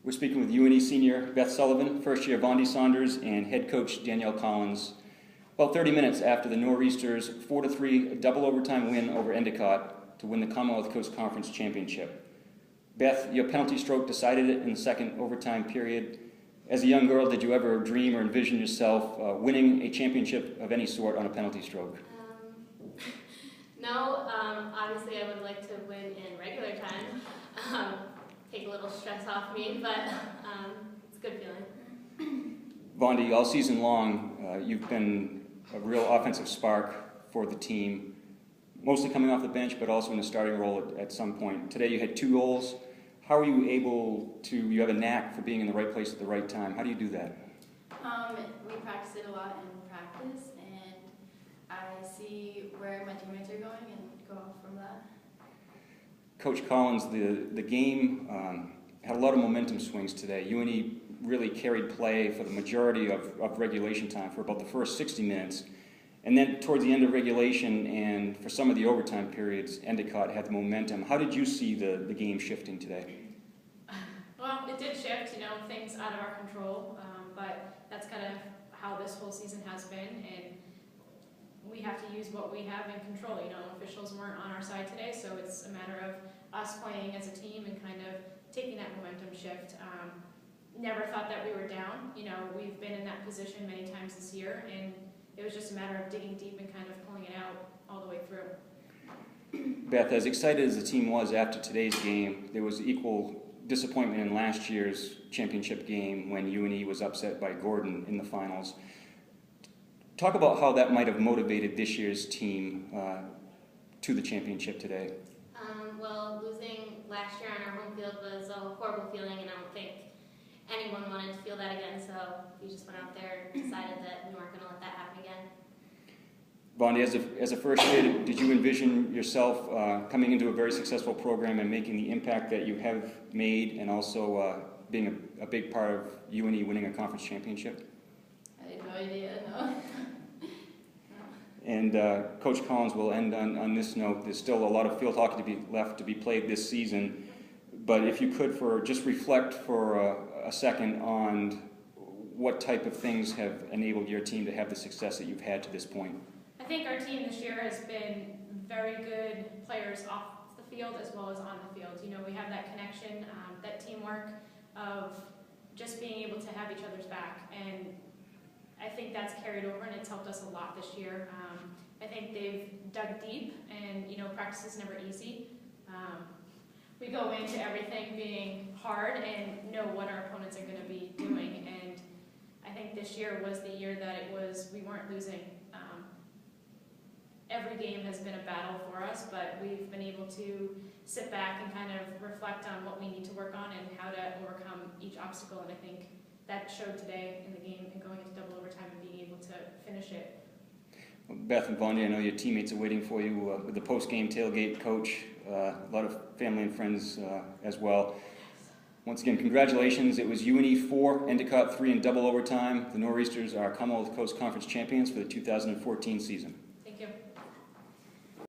We're speaking with UNE senior Beth Sullivan, first year Vonde Saunders, and head coach Danielle Collins. About 30 minutes after the Nor'easters' 4-3 double overtime win over Endicott to win the Commonwealth Coast Conference championship. Beth, your penalty stroke decided it in the second overtime period. As a young girl, did you ever dream or envision yourself winning a championship of any sort on a penalty stroke? No, obviously I would like to win in regular time. Take a little stress off me, but it's a good feeling. Vonde, all season long, you've been a real offensive spark for the team, mostly coming off the bench, but also in a starting role at some point. Today you had 2 goals. How are you able to, you have a knack for being in the right place at the right time. How do you do that? We practice it a lot in practice, and I see where my teammates are going and go off from that. Coach Collins, the game had a lot of momentum swings today. UNE really carried play for the majority of regulation time for about the first 60 minutes. And then towards the end of regulation and for some of the overtime periods, Endicott had the momentum. How did you see the game shifting today? Well, it did shift, things out of our control, but that's kind of how this whole season has been, and we have to use what we have in control. Officials weren't on our side today, so it's a matter of us playing as a team and kind of taking that momentum shift. Never thought that we were down. We've been in that position many times this year, and it was just a matter of digging deep and kind of pulling it out all the way through. Beth, as excited as the team was after today's game, there was equal disappointment in last year's championship game when UNE was upset by Gordon in the finals. Talk about how that might have motivated this year's team to the championship today. Well, losing last year on our home field was a horrible feeling, and I don't think anyone wanted to feel that again, so we just went out there and decided that we weren't going to let that happen again. Vonde, as a first year, did you envision yourself coming into a very successful program and making the impact that you have made, and also being a big part of UNE winning a conference championship? I had no idea, no. And Coach Collins will end on this note. There's still a lot of field hockey left to be played this season, but if you could just reflect for a second on what type of things have enabled your team to have the success that you've had to this point. I think our team this year has been very good players off the field as well as on the field. We have that connection, that teamwork of just being able to have each other's back, and I think that's carried over, and it's helped us a lot this year. I think they've dug deep, and practice is never easy. We go into everything being hard and know what our opponents are going to be doing, and I think this year was the year that we weren't losing. Every game has been a battle for us, but we've been able to sit back and kind of reflect on what we need to work on and how to overcome each obstacle, and I think that showed today in the game and going into double overtime and being able to finish it. Well, Beth and Vonde, I know your teammates are waiting for you with the post-game tailgate. Coach, a lot of family and friends as well. Once again, congratulations. It was UNE 4, Endicott 3 in double overtime. The Nor'easters are Commonwealth Coast Conference champions for the 2014 season.